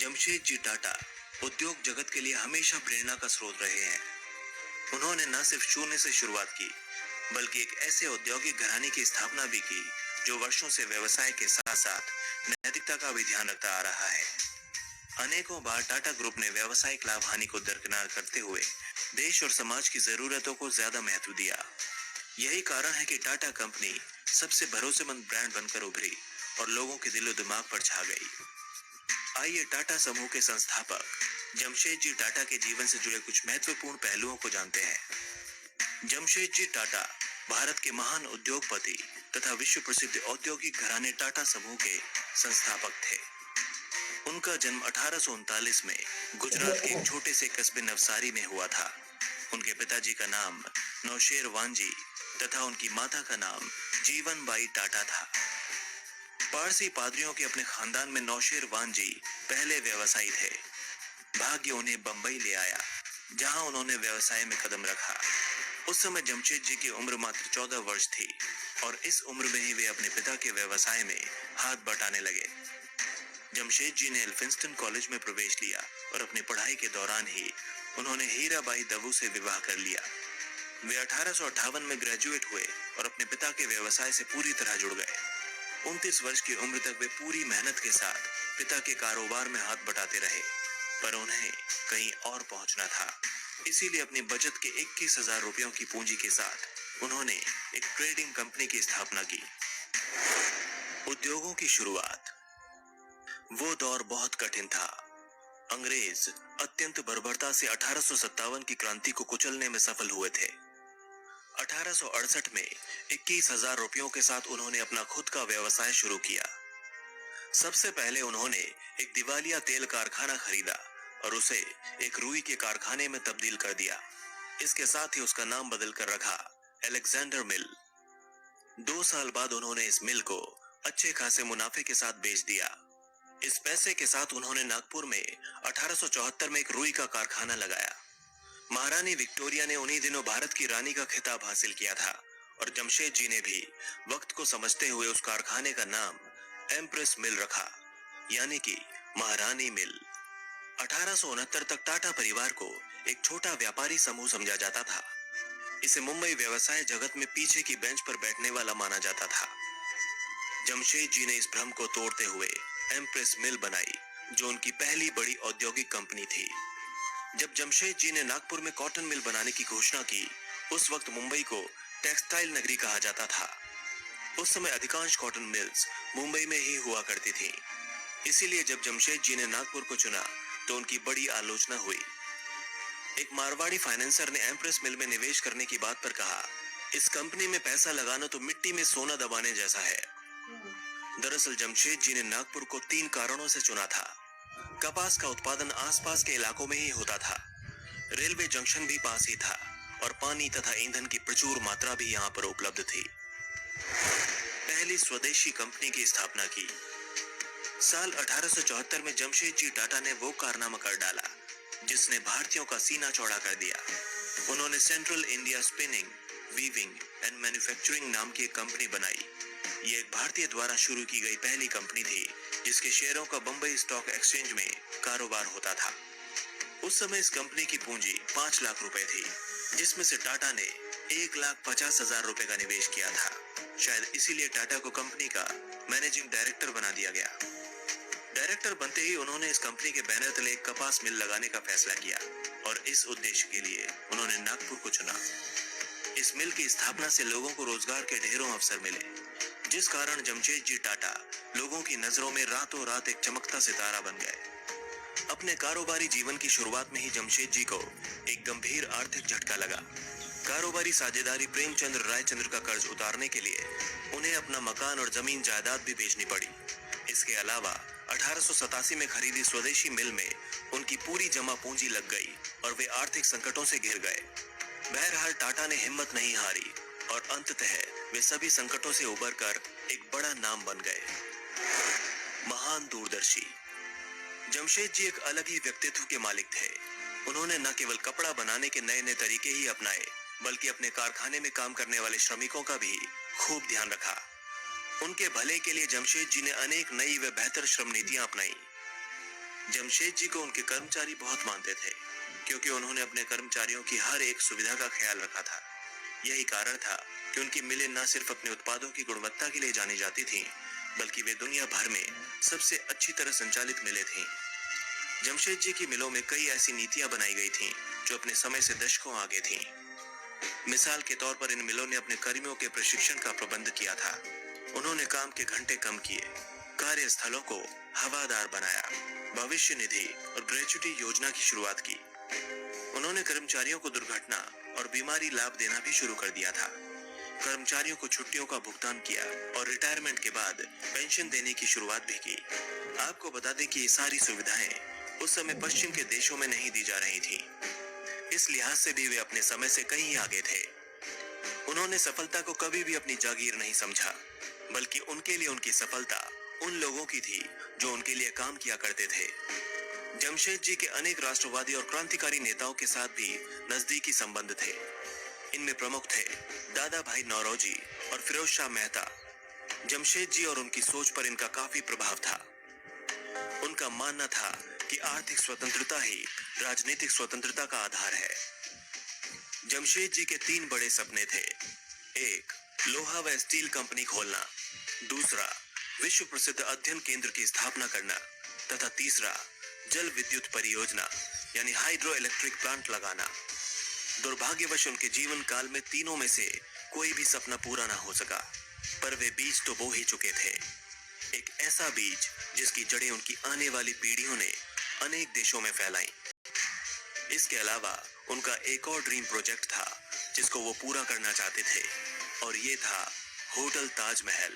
जमशेद जी टाटा उद्योग जगत के लिए हमेशा प्रेरणा का स्रोत रहे हैं। उन्होंने न सिर्फ शून्य से शुरुआत की, बल्कि एक ऐसे औद्योगिक घराने की स्थापना भी की जो वर्षों से व्यवसाय के साथ साथ नैतिकता का भी ध्यान रखता आ रहा है। अनेकों बार टाटा ग्रुप ने व्यावसायिक लाभ हानि को दरकिनार करते हुए देश और समाज की जरूरतों को ज्यादा महत्व दिया। यही कारण है कि टाटा कंपनी सबसे भरोसेमंद ब्रांड बनकर उभरी और लोगों के दिलो दिमाग पर छा गई। आइए टाटा समूह के संस्थापक जमशेद जी टाटा के जीवन से जुड़े कुछ महत्वपूर्ण पहलुओं को जानते हैं। जमशेद जी टाटा भारत के महान उद्योगपति तथा विश्व प्रसिद्ध औद्योगिक घराने टाटा समूह के संस्थापक थे। उनका जन्म 1839 में गुजरात के एक छोटे से कस्बे नवसारी में हुआ था। उनके पिताजी का नाम नौशेर वांजी तथा उनकी माता का नाम जीवन बाई टाटा था। पारसी पादरियों के अपने खानदान में नौशेर वांजी पहले व्यवसायी थे। भाग्य उन्हें बंबई ले आया, जहां उन्होंने व्यवसाय में कदम रखा। उस समय जमशेद जी की उम्र मात्र 14 वर्ष थी और इस उम्र में ही वे अपने पिता के व्यवसाय में हाथ बटाने लगे। जमशेद जी ने एल्फिंस्टन कॉलेज में प्रवेश लिया और अपनी पढ़ाई के दौरान ही उन्होंने हीराबाई दवू से विवाह कर लिया। वे 1858 में ग्रेजुएट हुए और अपने पिता के व्यवसाय से पूरी तरह जुड़ गए। 29 वर्ष की उम्र तक वे पूरी मेहनत के साथ पिता के कारोबार में हाथ बटाते रहे, पर उन्हें कहीं और पहुंचना था। इसीलिए अपनी बचत के 21,000 रुपयों की पूंजी के साथ उन्होंने एक ट्रेडिंग कंपनी की स्थापना की। उद्योगों की शुरुआत। वो दौर बहुत कठिन था। अंग्रेज अत्यंत बर्बरता से 1857 की क्रांति को कुचलने में सफल हुए थे। 1868 में 21,000 रुपयों के साथ उन्होंने अपना खुद का व्यवसाय शुरू किया। सबसे पहले उन्होंने एक दिवालिया तेल कारखाना खरीदा और उसे एक रुई के कारखाने में तब्दील कर दिया। इसके साथ ही उसका नाम बदल कर रखा अलेक्जेंडर मिल। 2 साल बाद उन्होंने इस मिल को अच्छे खासे मुनाफे के साथ बेच दिया। इस पैसे के साथ उन्होंने नागपुर में 1874 में एक रुई का कारखाना लगाया। महारानी विक्टोरिया ने उन्हीं दिनों भारत की रानी का खिताब हासिल किया था और जमशेद जी ने भी वक्त को समझते हुए उस कारखाने का नाम एम्प्रेस मिल रखा, यानी कि महारानी मिल। 1869 तक टाटा परिवार को एक छोटा व्यापारी समूह समझा जाता था। इसे मुंबई व्यवसाय जगत में पीछे की बेंच पर बैठने वाला माना जाता था। जमशेद जी ने इस भ्रम को तोड़ते हुए एम्प्रेस मिल बनाई, जो उनकी पहली बड़ी औद्योगिक कंपनी थी। जब जमशेद जी ने नागपुर में कॉटन मिल बनाने की घोषणा की, उस वक्त मुंबई को टेक्सटाइल नगरी कहा जाता था। उस समय अधिकांश कॉटन मिल्स मुंबई में ही हुआ करती थी। इसीलिए जब जमशेद जी ने नागपुर को चुना तो उनकी बड़ी आलोचना हुई। एक मारवाड़ी फाइनेंसर ने एम्प्रेस मिल में निवेश करने की बात पर कहा, इस कंपनी में पैसा लगाना तो मिट्टी में सोना दबाने जैसा है। दरअसल जमशेद जी ने नागपुर को 3 कारणों से चुना था। कपास का उत्पादन आसपास के इलाकों में ही होता था, रेलवे जंक्शन भी पास ही था और पानी तथा ईंधन की प्रचुर मात्रा भी यहाँ पर उपलब्ध थी। पहली स्वदेशी कंपनी की स्थापना की। साल 1874 में जमशेद जी टाटा ने वो कारनामा कर डाला जिसने भारतीयों का सीना चौड़ा कर दिया। उन्होंने central India spinning, weaving and manufacturing नाम की एक कंपनी बनाई। ये एक भारतीय द्वारा शुरू की गई पहली कंपनी थी जिसके शेयरों का बंबई स्टॉक एक्सचेंज में कारोबार होता था। उस समय इस कंपनी की पूंजी 5 लाख रुपए थी, जिसमें से टाटा ने 1,50,000 रुपए का निवेश किया था। शायद इसीलिए टाटा को कंपनी का मैनेजिंग डायरेक्टर बना दिया गया। डायरेक्टर बनते ही उन्होंने इस कंपनी के बैनर तले एक कपास मिल लगाने का फैसला किया और इस उद्देश्य के लिए उन्होंने नागपुर को चुना। इस मिल की स्थापना से लोगों को रोजगार के ढेरों अवसर मिले, जिस कारण जमशेद जी टाटा लोगों की नजरों में रातों रात एक चमकता सितारा बन गए। अपने कारोबारी जीवन की शुरुआत में ही जमशेद जी को एक गंभीर आर्थिक झटका लगा। कारोबारी साझेदारी प्रेमचंद्र रायचंद्र का कर्ज उतारने के लिए उन्हें अपना मकान और जमीन जायदाद भी बेचनी पड़ी। इसके अलावा 1887 में खरीदी स्वदेशी मिल में उनकी पूरी जमा पूंजी लग गई और वे आर्थिक संकटों से घिर गए। बहरहाल टाटा ने हिम्मत नहीं हारी और अंततः वे सभी संकटों से उबरकर एक बड़ा नाम बन गए। महान दूरदर्शी। जमशेद जी एक अलग ही व्यक्तित्व के मालिक थे। उन्होंने न केवल कपड़ा बनाने के नए नए तरीके ही अपनाए, बल्कि अपने कारखाने में काम करने वाले श्रमिकों का भी खूब ध्यान रखा। उनके भले के लिए जमशेद जी ने अनेक नई व बेहतर श्रम नीतियां अपनाई। जमशेद जी को उनके कर्मचारी बहुत मानते थे, क्योंकि उन्होंने अपने कर्मचारियों की हर एक सुविधा का ख्याल रखा था। यही कारण था कि उनकी मिलें न सिर्फ अपने उत्पादों की गुणवत्ता के लिए जानी जाती थीं, बल्कि वे दुनिया भर में सबसे अच्छी तरह संचालित मिलें थीं। जमशेद जी की मिलों में कई ऐसी नीतियां बनाई गई थीं जो अपने समय से दशकों आगे थीं। मिसाल के तौर पर इन मिलों ने अपने कर्मियों के प्रशिक्षण का प्रबंध किया था। उन्होंने काम के घंटे कम किए, कार्यस्थलों को हवादार बनाया, भविष्य निधि और ग्रेच्युटी योजना की शुरुआत की। उन्होंने कर्मचारियों को दुर्घटना और बीमारी लाभ देना भी शुरू कर दिया था। कर्मचारियों को छुट्टियों का भुगतान किया और रिटायरमेंट के बाद पेंशन देने की शुरुआत भी की। आपको बता दें कि ये सारी सुविधाएं उस समय पश्चिम के देशों में नहीं दी जा रही थी। इस लिहाज से भी वे अपने समय से कहीं आगे थे। उन्होंने सफलता को कभी भी अपनी जागीर नहीं समझा, बल्कि उनके लिए उनकी सफलता उन लोगों की थी जो उनके लिए काम किया करते थे। जमशेद जी के अनेक राष्ट्रवादी और क्रांतिकारी नेताओं के साथ भी नजदीकी संबंध थे। इनमें प्रमुख थे दादा भाई नौरोजी और फिरोज शाह मेहता। जमशेद जी और उनकी सोच पर इनका काफी प्रभाव था। उनका मानना था कि आर्थिक स्वतंत्रता ही राजनीतिक स्वतंत्रता का आधार है। जमशेद जी के 3 बड़े सपने थे। एक, लोहा व स्टील कंपनी खोलना। दूसरा, विश्व प्रसिद्ध अध्ययन केंद्र की स्थापना करना। तथा तीसरा, जल विद्युत परियोजना यानी हाइड्रो इलेक्ट्रिक प्लांट लगाना। दुर्भाग्यवश उनके जीवन काल में तीनों में से कोई भी सपना पूरा ना हो सका, पर वे बीज तो बो ही चुके थे। एक ऐसा बीज जिसकी जड़ें उनकी आने वाली पीढ़ियों ने अनेक देशों में फैलाई। इसके अलावा उनका एक और ड्रीम प्रोजेक्ट था जिसको वो पूरा करना चाहते थे, और ये था होटल ताजमहल।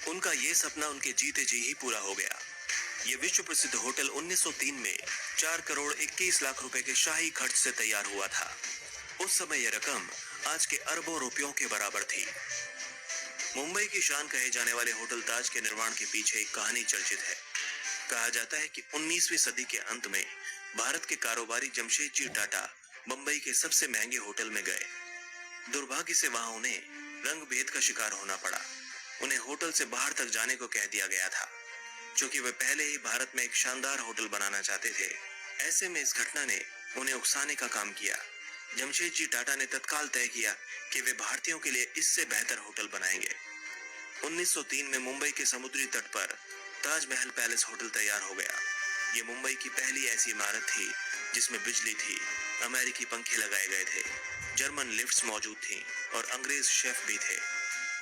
उनका ये सपना उनके जीते जी ही पूरा हो गया। ये विश्व प्रसिद्ध होटल 1903 में 4 करोड़ 21 लाख रुपए के शाही खर्च से तैयार हुआ था। उस समय यह रकम आज के अरबों रुपयों के बराबर थी। मुंबई की शान कहे जाने वाले होटल ताज के निर्माण के पीछे एक कहानी चर्चित है। कहा जाता है कि 19वीं सदी के अंत में भारत के कारोबारी जमशेद जी टाटा मुंबई के सबसे महंगे होटल में गए। दुर्भाग्य से वहां उन्हें रंग भेद का शिकार होना पड़ा। उन्हें होटल से बाहर तक जाने को कह दिया गया था, क्योंकि वे पहले ही भारत में एक शानदार होटल बनाना चाहते थे। ऐसे में इस घटना ने उन्हें उकसाने का काम किया। जमशेद जी टाटा ने तत्काल तय किया कि वे भारतीयों के लिए इससे बेहतर होटल बनाएंगे। 1903 में मुंबई के समुद्री तट पर ताजमहल पैलेस होटल तैयार हो गया। ये मुंबई की पहली ऐसी इमारत थी जिसमें बिजली थी, अमेरिकी पंखे लगाए गए थे, जर्मन लिफ्ट्स मौजूद थीं और अंग्रेज शेफ भी थे।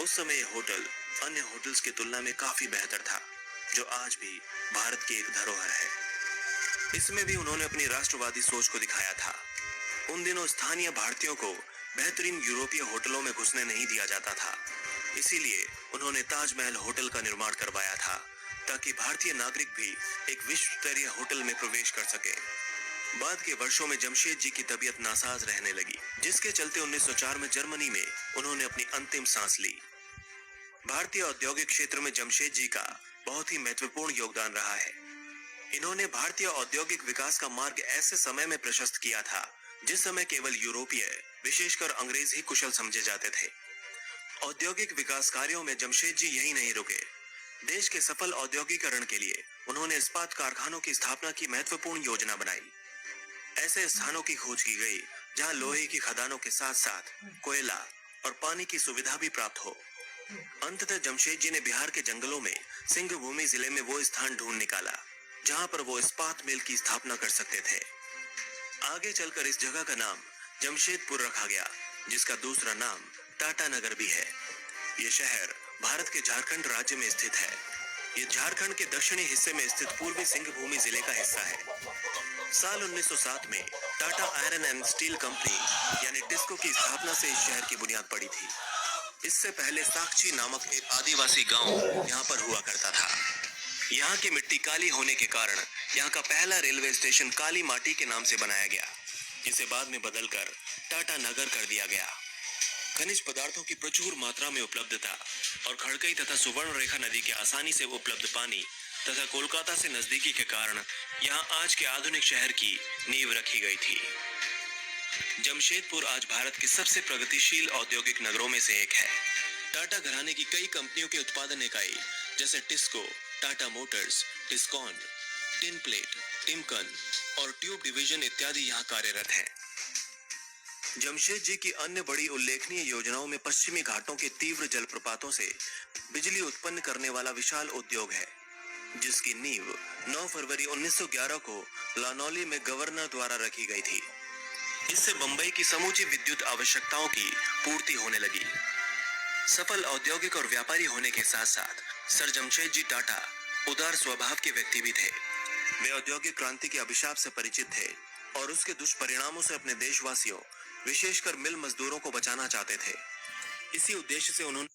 उस समय यह होटल अन्य होटल्स की तुलना में काफी बेहतर था, जो आज भी भारत की एक धरोहर है। इसमें भी उन्होंने अपनी राष्ट्रवादी सोच को दिखाया था। उन दिनों स्थानीय भारतीयों को बेहतरीन यूरोपीय होटलों में घुसने नहीं दिया जाता था। इसीलिए उन्होंने ताजमहल होटल का निर्माण करवाया था, ताकि भारतीय नागरिक भी एक विश्व स्तरीय होटल में प्रवेश कर सके। बाद के वर्षों में जमशेद जी की तबीयत नासाज रहने लगी, जिसके चलते 1904 में जर्मनी में उन्होंने अपनी अंतिम सांस ली। भारतीय औद्योगिक क्षेत्र में जमशेद जी का बहुत ही महत्वपूर्ण योगदान रहा है। इन्होंने भारतीय औद्योगिक विकास का मार्ग ऐसे समय में प्रशस्त किया था जिस समय केवल यूरोपीय, विशेषकर अंग्रेज ही कुशल समझे जाते थे। औद्योगिक विकास कार्यों में जमशेद जी यही नहीं रुके। देश के सफल औद्योगिकरण के लिए उन्होंने इस्पात कारखानों की स्थापना की महत्वपूर्ण योजना बनाई। ऐसे स्थानों की खोज की गई जहां लोहे की खदानों के साथ साथ कोयला और पानी की सुविधा भी प्राप्त हो। अंततः जमशेद जी ने बिहार के जंगलों में सिंहभूमि जिले में वो स्थान ढूंढ निकाला जहां पर वो इस्पात मिल की स्थापना कर सकते थे। आगे चलकर इस जगह का नाम जमशेदपुर रखा गया, जिसका दूसरा नाम टाटा नगर भी है। ये शहर भारत के झारखंड राज्य में स्थित है। ये झारखंड के दक्षिणी हिस्से में स्थित पूर्वी सिंहभूमि जिले का हिस्सा है। साल 1907 में Tata iron and steel company यानी टिस्को की स्थापना से इस शहर की बुनियाद पड़ी थी। इससे पहले साक्षी नामक एक आदिवासी गांव यहाँ पर हुआ करता था। यहाँ की मिट्टी काली होने के कारण यहाँ का पहला रेलवे स्टेशन काली माटी के नाम से बनाया गया, जिसे बाद में बदलकर टाटा नगर कर दिया गया। खनिज पदार्थों की प्रचुर मात्रा में उपलब्धता और खड़कई तथा सुवर्ण रेखा नदी के आसानी से उपलब्ध पानी तथा कोलकाता से नजदीकी के कारण यहाँ आज के आधुनिक शहर की नींव रखी गई थी। जमशेदपुर आज भारत के सबसे प्रगतिशील औद्योगिक नगरों में से एक है। टाटा घराने की कई कंपनियों के उत्पादन इकाई जैसे TISCO, Tata Motors, Tiscon, tin plate, Timken और ट्यूब डिवीजन इत्यादि यहाँ कार्यरत हैं। जमशेद जी की अन्य बड़ी उल्लेखनीय योजनाओं में पश्चिमी घाटों के तीव्र जलप्रपातों से बिजली उत्पन्न करने वाला विशाल उद्योग है, जिसकी नींव 9 फरवरी 1911 को लानौली में गवर्नर द्वारा रखी गई थी। इससे बंबई की समूची विद्युत आवश्यकताओं की पूर्ति होने लगी। सफल औद्योगिक और व्यापारी होने के साथ साथ सर जमशेद जी टाटा उदार स्वभाव के व्यक्ति भी थे। वे औद्योगिक क्रांति के अभिशाप से परिचित थे और उसके दुष्परिणामों से अपने देशवासियों, विशेषकर मिल मजदूरों को बचाना चाहते थे। इसी उद्देश्य से उन्होंने